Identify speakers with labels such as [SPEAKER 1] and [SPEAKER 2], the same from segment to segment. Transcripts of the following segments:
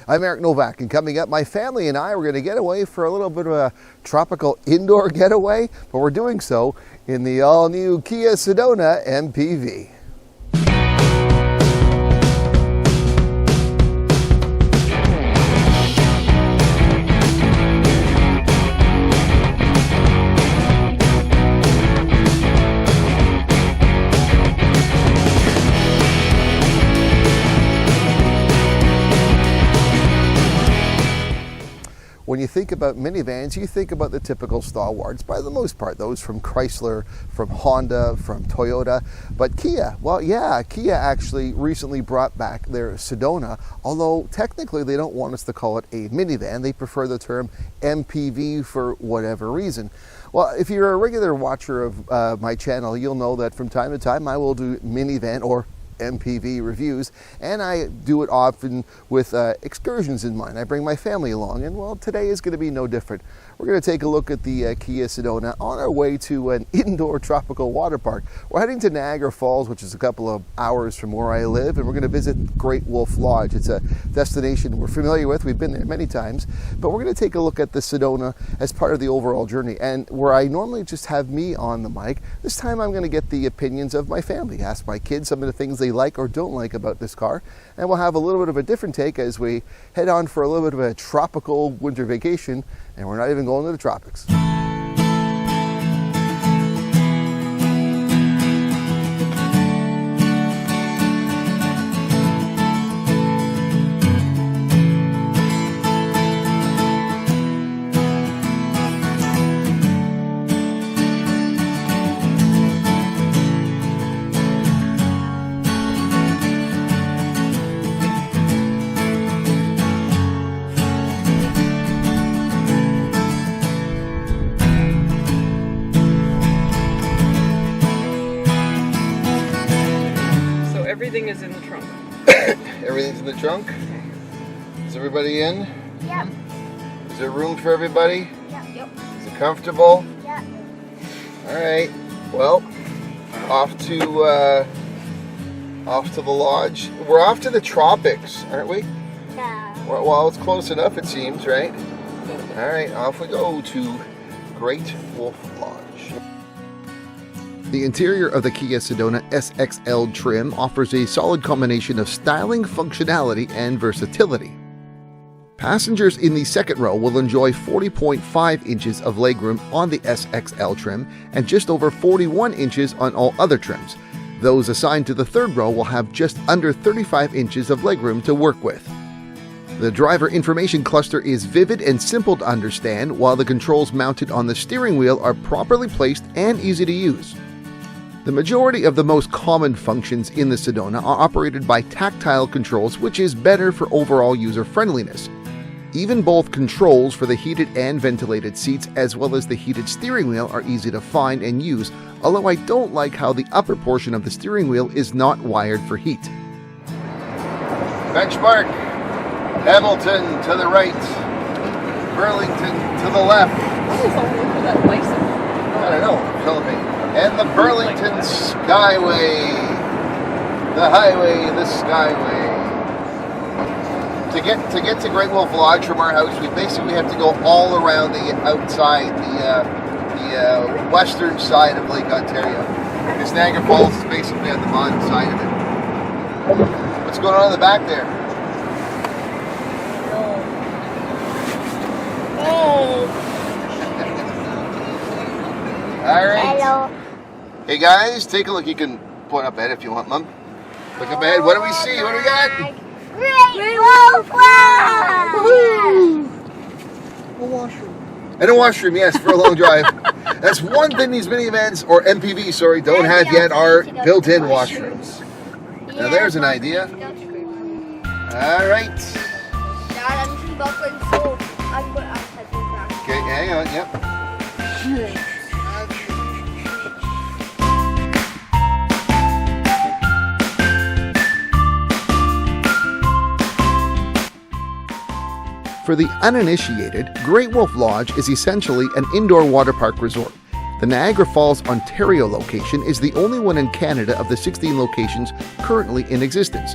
[SPEAKER 1] I'm Eric Novak, and coming up, my family and I are going to get away for a little bit of a tropical indoor getaway, but we're doing so in the all-new Kia Sedona MPV. When you think about minivans, you think about the typical stalwarts, by the most part, those from Chrysler, from Honda, from Toyota. But Kia, well, yeah, Kia actually recently brought back their Sedona, although technically they don't want us to call it a minivan. They prefer the term MPV for whatever reason. Well, if you're a regular watcher of my channel, you'll know that from time to time I will do minivan or MPV reviews, and I do it often with excursions in mind. I bring my family along, and well, today is going to be no different. We're going to take a look at the Kia Sedona on our way to an indoor tropical water park. We're heading to Niagara Falls, which is a couple of hours from where I live, and we're going to visit Great Wolf Lodge. It's a destination we're familiar with. We've been there many times, but we're going to take a look at the Sedona as part of the overall journey. And where I normally just have me on the mic, this time I'm going to get the opinions of my family, ask my kids some of the things they like or don't like about this car, and we'll have a little bit of a different take as we head on for a little bit of a tropical winter vacation, and we're not even going to the tropics.
[SPEAKER 2] Everything is in the trunk.
[SPEAKER 1] Everything's in the trunk? Is everybody in?
[SPEAKER 3] Yep.
[SPEAKER 1] Is there room for everybody?
[SPEAKER 3] Yep.
[SPEAKER 1] Is it comfortable?
[SPEAKER 3] Yep.
[SPEAKER 1] Alright, well, off to the lodge. We're off to the tropics, aren't we?
[SPEAKER 3] Yeah.
[SPEAKER 1] Well, it's close enough, it seems, right? Alright, off we go to Great Wolf Lodge. The interior of the Kia Sedona SXL trim offers a solid combination of styling, functionality, and versatility. Passengers in the second row will enjoy 40.5 inches of legroom on the SXL trim and just over 41 inches on all other trims. Those assigned to the third row will have just under 35 inches of legroom to work with. The driver information cluster is vivid and simple to understand, while the controls mounted on the steering wheel are properly placed and easy to use. The majority of the most common functions in the Sedona are operated by tactile controls, which is better for overall user friendliness. Even both controls for the heated and ventilated seats as well as the heated steering wheel are easy to find and use, although I don't like how the upper portion of the steering wheel is not wired for heat. Benchmark, Hamilton to the right, Burlington to the left.
[SPEAKER 2] What is all over that license?
[SPEAKER 1] I don't know, telling me. And the Burlington Skyway, the highway, the Skyway. To get to Great Wolf Lodge from our house, we basically have to go all around the outside, the western side of Lake Ontario. Because Niagara Falls is basically on the bottom side of it. What's going on in the back there? All right.
[SPEAKER 3] Hello.
[SPEAKER 1] Hey guys, take a look. You can point up ahead if you want, Mom. Look up ahead. What do we see? What do we got?
[SPEAKER 3] Great Wolf Lodge!
[SPEAKER 2] A washroom.
[SPEAKER 1] And a washroom, yes, for a long drive. That's one thing these minivans, or MPV, sorry, don't have yet, are built-in washrooms. Now there's an idea. All right. Okay, hang on, yep. For the uninitiated, Great Wolf Lodge is essentially an indoor water park resort. The Niagara Falls, Ontario location is the only one in Canada of the 16 locations currently in existence.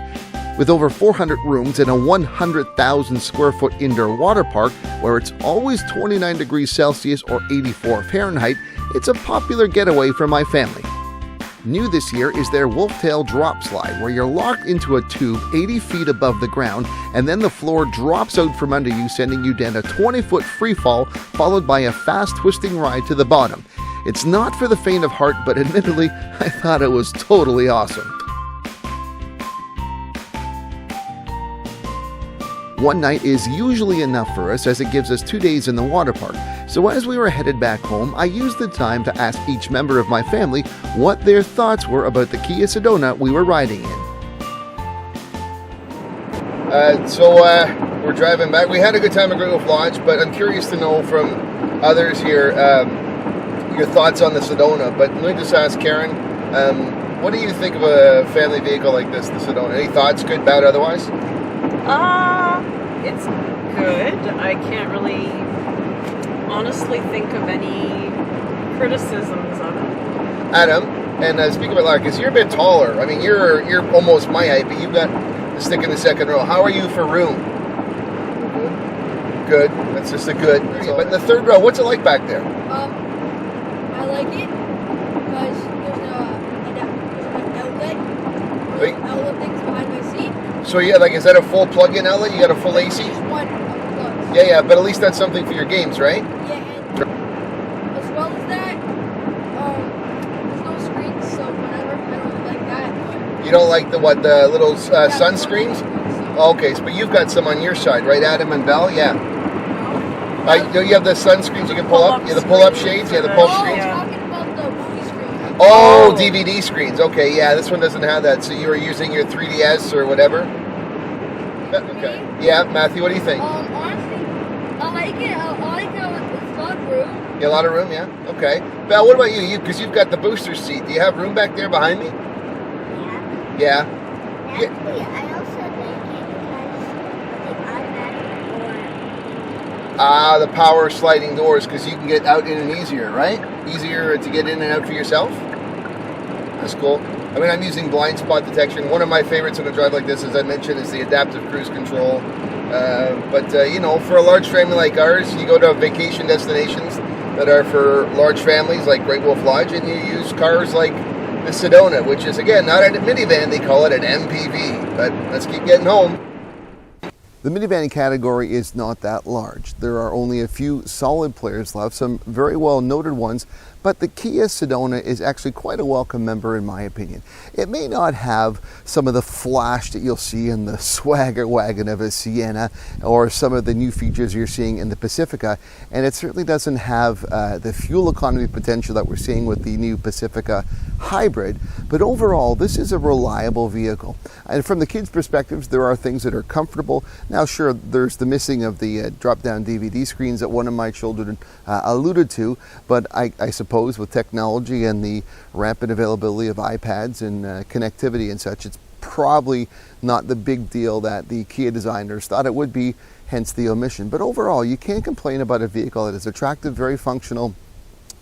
[SPEAKER 1] With over 400 rooms and a 100,000 square foot indoor water park where it's always 29 degrees Celsius or 84 Fahrenheit, it's a popular getaway for my family. New this year is their Wolftail drop slide, where you're locked into a tube 80 feet above the ground, and then the floor drops out from under you, sending you down a 20-foot free fall, followed by a fast twisting ride to the bottom. It's not for the faint of heart, but admittedly, I thought it was totally awesome. One night is usually enough for us, as it gives us 2 days in the water park. So as we were headed back home, I used the time to ask each member of my family what their thoughts were about the Kia Sedona we were riding in. We're driving back. We had a good time at Great Wolf Lodge, but I'm curious to know from others here your thoughts on the Sedona. But let me just ask Karen, what do you think of a family vehicle like this, the Sedona? Any thoughts, good, bad, otherwise?
[SPEAKER 2] It's good. I can't really honestly think of any criticisms of it.
[SPEAKER 1] Adam, and speaking about Lark, because you're a bit taller. I mean, you're almost my height, but you've got the stick in the second row. How are you for room? Good. That's just a good. But in the third row, what's it like back there?
[SPEAKER 3] I like it because there's an outlet.
[SPEAKER 1] Wait.
[SPEAKER 3] Outlet things behind my seat.
[SPEAKER 1] So yeah, like, is that a full plug-in outlet? You got a full AC?
[SPEAKER 3] Just one of the plugs.
[SPEAKER 1] Yeah, but at least that's something for your games, right?
[SPEAKER 3] Yeah, and as well as that, there's no screens, so whatever. I don't really like that. But
[SPEAKER 1] You don't like the little
[SPEAKER 3] yeah,
[SPEAKER 1] sun
[SPEAKER 3] there's
[SPEAKER 1] screens?
[SPEAKER 3] so-
[SPEAKER 1] Okay, but you've got some on your side, right, Adam and Belle? Yeah.
[SPEAKER 2] No?
[SPEAKER 1] You have the sun screens you can pull up? Yeah, the pull-up shades? Yeah, the pull-up
[SPEAKER 3] Oh,
[SPEAKER 1] screens?
[SPEAKER 2] Yeah.
[SPEAKER 3] talking about the movie screen.
[SPEAKER 1] Oh,
[SPEAKER 2] Oh.
[SPEAKER 1] DVD screens. Okay, yeah, this one doesn't have that. So you were using your 3DS or whatever? Okay. Yeah, Matthew, what do you think?
[SPEAKER 3] Honestly, I like it. I like how it's got room.
[SPEAKER 1] Yeah, a lot of room, yeah? Okay. Belle, what about you? Because you've got the booster seat. Do you have room back there behind me?
[SPEAKER 3] Yeah.
[SPEAKER 1] Yeah.
[SPEAKER 3] Actually, I also like it because the automatic
[SPEAKER 1] Ah, the power sliding doors, because you can get out in and easier, right? Easier to get in and out for yourself? That's cool. I mean, I'm using blind spot detection. One of my favorites on a drive like this, as I mentioned, is the adaptive cruise control. You know, for a large family like ours, you go to vacation destinations that are for large families like Great Wolf Lodge, and you use cars like the Sedona, which is, again, not a minivan, they call it an MPV. But let's keep getting home. The minivan category is not that large. There are only a few solid players left, some very well noted ones, but the Kia Sedona is actually quite a welcome member in my opinion. It may not have some of the flash that you'll see in the swagger wagon of a Sienna or some of the new features you're seeing in the Pacifica, and it certainly doesn't have the fuel economy potential that we're seeing with the new Pacifica Hybrid, but overall this is a reliable vehicle. And from the kids' perspectives, there are things that are comfortable. Now sure, there's the missing of the drop-down DVD screens that one of my children alluded to, but I suppose with technology and the rampant availability of iPads and connectivity and such, it's probably not the big deal that the Kia designers thought it would be, hence the omission. But overall, you can't complain about a vehicle that is attractive, very functional,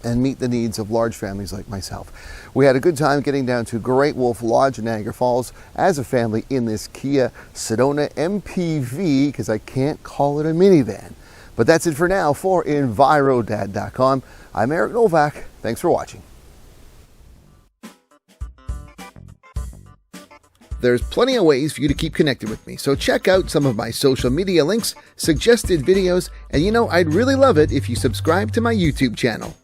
[SPEAKER 1] and meet the needs of large families like myself. We had a good time getting down to Great Wolf Lodge in Niagara Falls as a family in this Kia Sedona MPV, because I can't call it a minivan. But that's it for now. For EnviroDad.com, I'm Eric Novak. Thanks for watching. There's plenty of ways for you to keep connected with me, so check out some of my social media links, suggested videos, and I'd really love it if you subscribe to my YouTube channel.